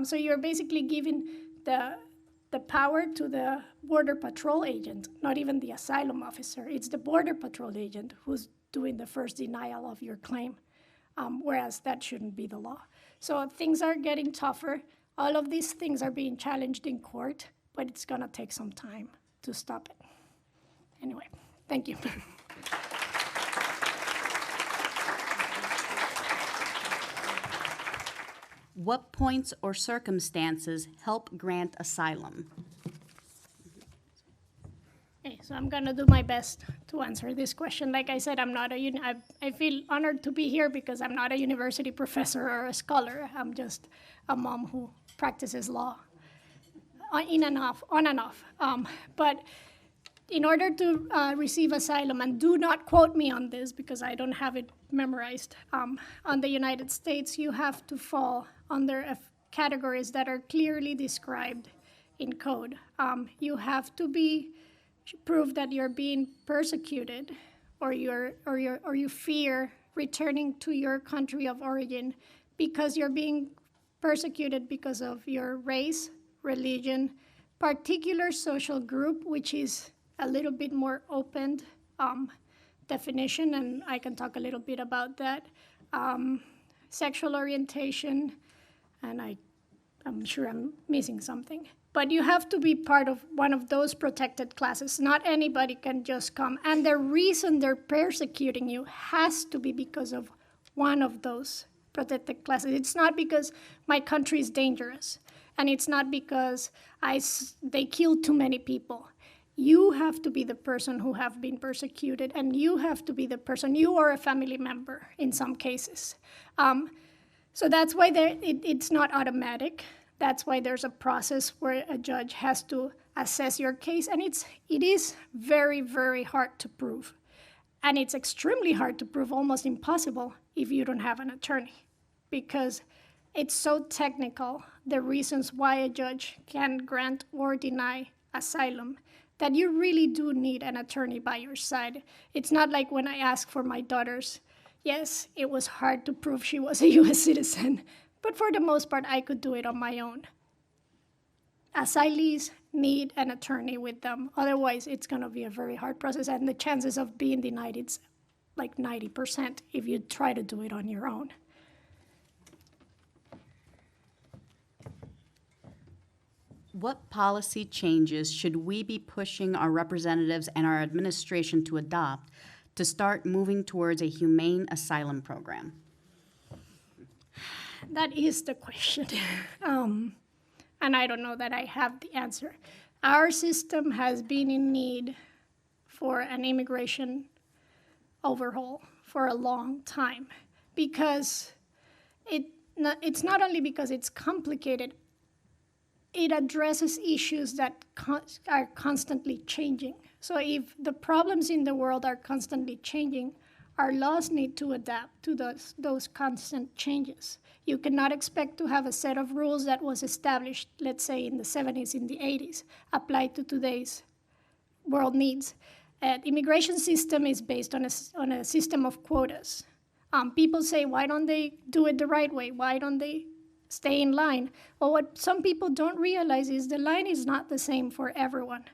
So you're basically giving the power to the Border Patrol agent, not even the asylum officer. It's the Border Patrol agent who's doing the first denial of your claim, whereas that shouldn't be the law. So things are getting tougher. All of these things are being challenged in court, but it's gonna take some time to stop it. Anyway, thank you. What points or circumstances help grant asylum? Okay, so I'm gonna do my best to answer this question. Like I said, I feel honored to be here because I'm not a university professor or a scholar. I'm just a mom who practices law on and off. But in order to receive asylum, and do not quote me on this because I don't have it memorized, on the United States, you have to fall under categories that are clearly described in code. You have to prove that you're being persecuted, or you fear returning to your country of origin because you're being persecuted because of your race, religion, particular social group, which is a little bit more open definition, and I can talk a little bit about that. Sexual orientation, and I'm sure I'm missing something. But you have to be part of one of those protected classes. Not anybody can just come. And the reason they're persecuting you has to be because of one of those protected classes. It's not because my country is dangerous, and it's not because they killed too many people. You have to be the person who have been persecuted, and you have to be the person, you are a family member in some cases. So that's why it's not automatic. That's why there's a process where a judge has to assess your case, and it is very, very hard to prove. And it's extremely hard to prove, almost impossible, if you don't have an attorney, because it's so technical, the reasons why a judge can grant or deny asylum, that you really do need an attorney by your side. It's not like when I ask for my daughters. Yes, it was hard to prove she was a U.S. citizen, but for the most part, I could do it on my own. Asylees need an attorney with them. Otherwise, it's going to be a very hard process, and the chances of being denied, it's like 90% if you try to do it on your own. What policy changes should we be pushing our representatives and our administration to adopt to start moving towards a humane asylum program? That is the question. And I don't know that I have the answer. Our system has been in need for an immigration overhaul for a long time, because it's not only because it's complicated, it addresses issues that are constantly changing. So if the problems in the world are constantly changing, our laws need to adapt to those constant changes. You cannot expect to have a set of rules that was established, let's say in the 70s, in the 80s, applied to today's world needs. The immigration system is based on a system of quotas. People say, why don't they do it the right way? Why don't they stay in line? Well, what some people don't realize is the line is not the same for everyone.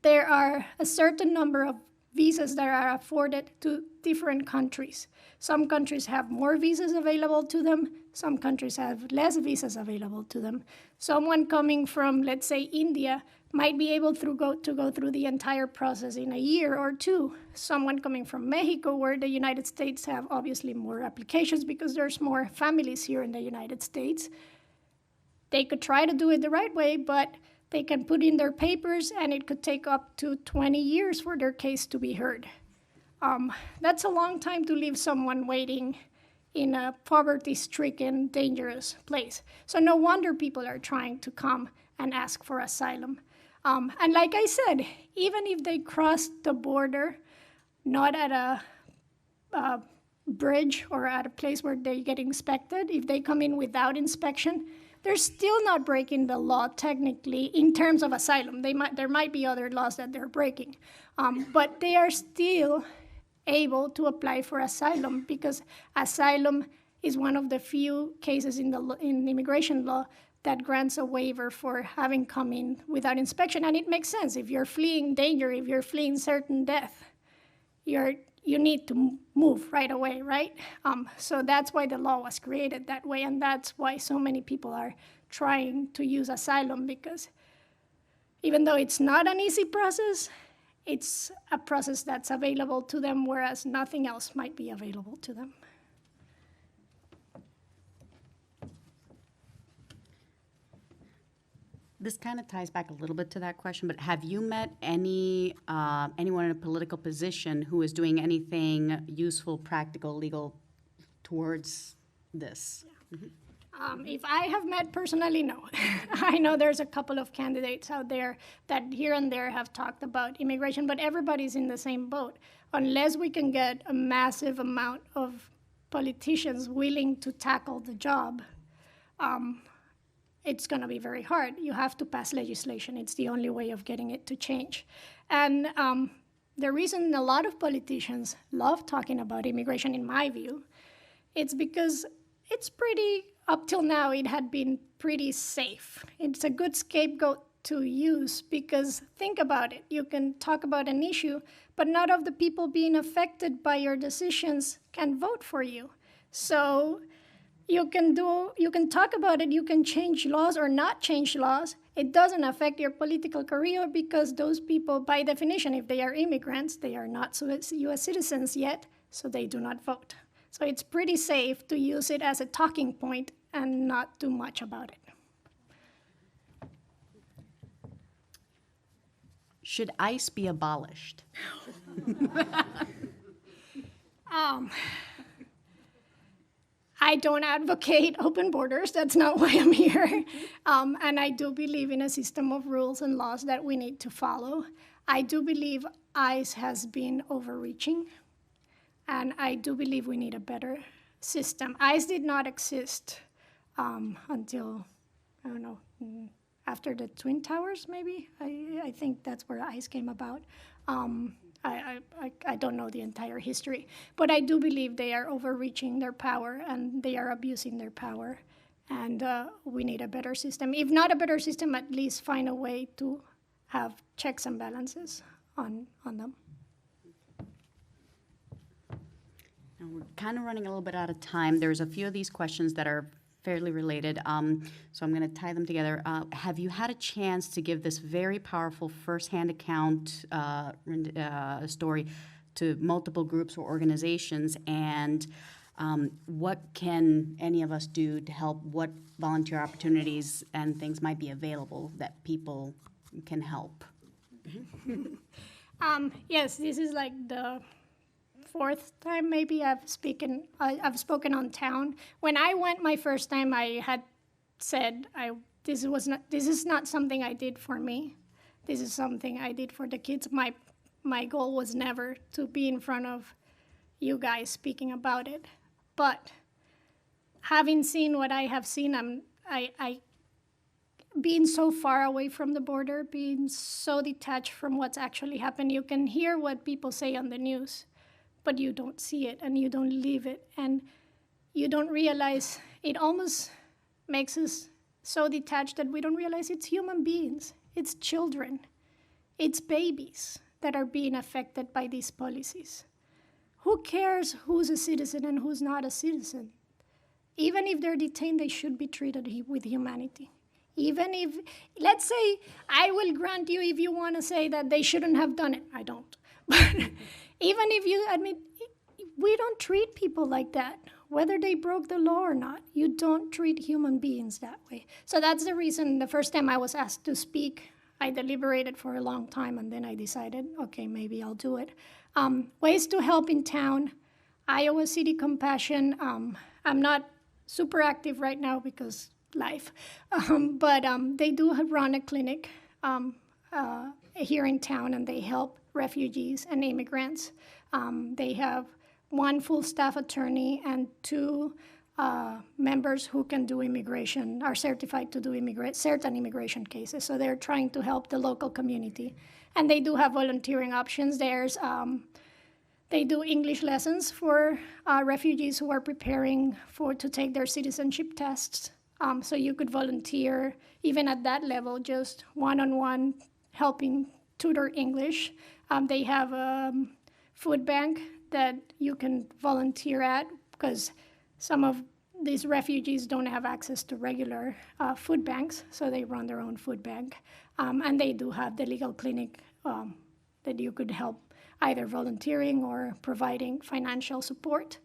There are a certain number of visas that are afforded to different countries. Some countries have more visas available to them. Some countries have less visas available to them. Someone coming from, let's say, India might be able to go through the entire process in a year or two. Someone coming from Mexico, where the United States have obviously more applications because there's more families here in the United States, they could try to do it the right way, but they can put in their papers and it could take up to 20 years for their case to be heard. That's a long time to leave someone waiting in a poverty-stricken, dangerous place. So no wonder people are trying to come and ask for asylum. And like I said, even if they cross the border, not at a bridge or at a place where they get inspected, if they come in without inspection, they're still not breaking the law technically in terms of asylum. There might be other laws that they're breaking, but they are still able to apply for asylum, because asylum is one of the few cases in immigration law that grants a waiver for having come in without inspection. And it makes sense. If you're fleeing danger, if you're fleeing certain death, you need to move right away, right? So that's why the law was created that way, and that's why so many people are trying to use asylum, because even though it's not an easy process, it's a process that's available to them, whereas nothing else might be available to them. This kind of ties back a little bit to that question, but have you met anyone in a political position who is doing anything useful, practical, legal towards this? Yeah. Mm-hmm. If I have met personally, no. I know there's a couple of candidates out there that here and there have talked about immigration, but everybody's in the same boat. Unless we can get a massive amount of politicians willing to tackle the job, it's going to be very hard. You have to pass legislation. It's the only way of getting it to change. And the reason a lot of politicians love talking about immigration, in my view, it's because it's up till now, it had been pretty safe. It's a good scapegoat to use, because think about it. You can talk about an issue, but not all of the people being affected by your decisions can vote for you. So you can talk about it, you can change laws or not change laws. It doesn't affect your political career, because those people, by definition, if they are immigrants, they are not U.S. citizens yet, so they do not vote. So it's pretty safe to use it as a talking point and not do much about it. Should ICE be abolished? I don't advocate open borders. That's not why I'm here. And I do believe in a system of rules and laws that we need to follow. I do believe ICE has been overreaching, and I do believe we need a better system. ICE did not exist until, I don't know, after the Twin Towers, maybe? I think that's where ICE came about. I don't know the entire history, but I do believe they are overreaching their power and they are abusing their power, and we need a better system. If not a better system, at least find a way to have checks and balances on them. Now we're kind of running a little bit out of time. There's a few of these questions that are fairly related, so I'm going to tie them together. Have you had a chance to give this very powerful firsthand account story to multiple groups or organizations, and what can any of us do to help? What volunteer opportunities and things might be available that people can help? Yes, this is like the fourth time maybe I've spoken on town. When I went my first time, I had said this is not something I did for me. This is something I did for the kids. My goal was never to be in front of you guys speaking about it. But having seen what I have seen, I being so far away from the border, being so detached from what's actually happened, you can hear what people say on the news, but you don't see it and you don't live it, and you don't realize. It almost makes us so detached that we don't realize it's human beings, it's children, it's babies that are being affected by these policies. Who cares who's a citizen and who's not a citizen? Even if they're detained, they should be treated with humanity. Even if, let's say, I will grant you if you want to say that they shouldn't have done it. I don't. But even if you admit, we don't treat people like that, whether they broke the law or not. You don't treat human beings that way. So that's the reason the first time I was asked to speak, I deliberated for a long time, and then I decided, okay, maybe I'll do it. Ways to help in town, Iowa City Compassion. I'm not super active right now because life, but they do run a clinic here in town, and they help refugees and immigrants. They have one full staff attorney and two members who can do immigration, are certified to do certain immigration cases. So they're trying to help the local community. And they do have volunteering options. They do English lessons for refugees who are preparing to take their citizenship tests. So you could volunteer, even at that level, just one-on-one helping tutor English. They have a food bank that you can volunteer at, because some of these refugees don't have access to regular food banks, so they run their own food bank. And they do have the legal clinic that you could help either volunteering or providing financial support.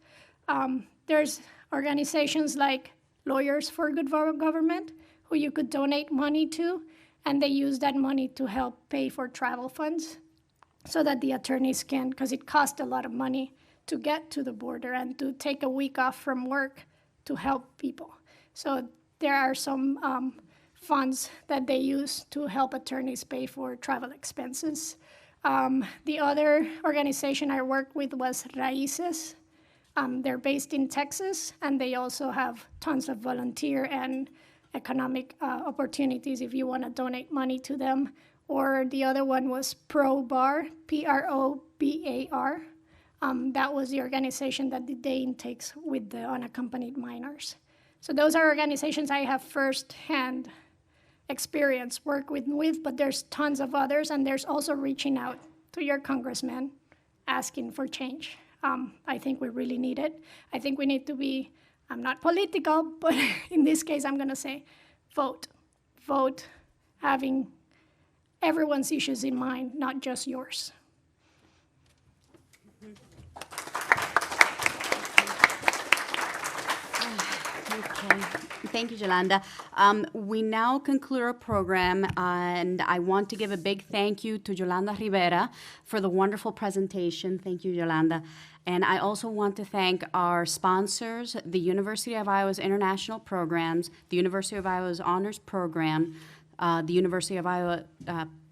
There's organizations like Lawyers for Good Government, who you could donate money to, and they use that money to help pay for travel funds so that the attorneys can, because it costs a lot of money to get to the border and to take a week off from work to help people. So there are some funds that they use to help attorneys pay for travel expenses. The other organization I worked with was Raices. They're based in Texas, and they also have tons of volunteer and economic opportunities if you want to donate money to them. Or the other one was ProBar, PROBAR. That was the organization that did the intakes with the unaccompanied minors. So those are organizations I have first-hand experience work with, but there's tons of others, and there's also reaching out to your congressman asking for change. I think we really need it. I think we need to be, I'm not political, but in this case I'm going to say vote. Vote having everyone's issues in mind, not just yours. Okay. Thank you, Yolanda. We now conclude our program, and I want to give a big thank you to Yolanda Rivera for the wonderful presentation. Thank you, Yolanda. And I also want to thank our sponsors, the University of Iowa's International Programs, the University of Iowa's Honors Program, the University of Iowa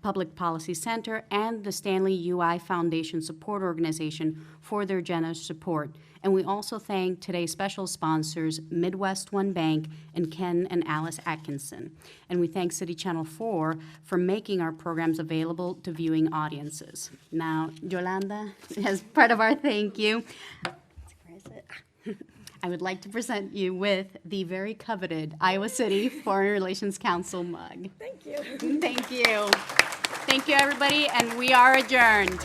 Public Policy Center, and the Stanley UI Foundation Support Organization for their generous support. And we also thank today's special sponsors, Midwest One Bank and Ken and Alice Atkinson. And we thank City Channel 4 for making our programs available to viewing audiences. Now, Yolanda, as part of our thank you, I would like to present you with the very coveted Iowa City Foreign Relations Council mug. Thank you. Thank you. Thank you, everybody, and we are adjourned.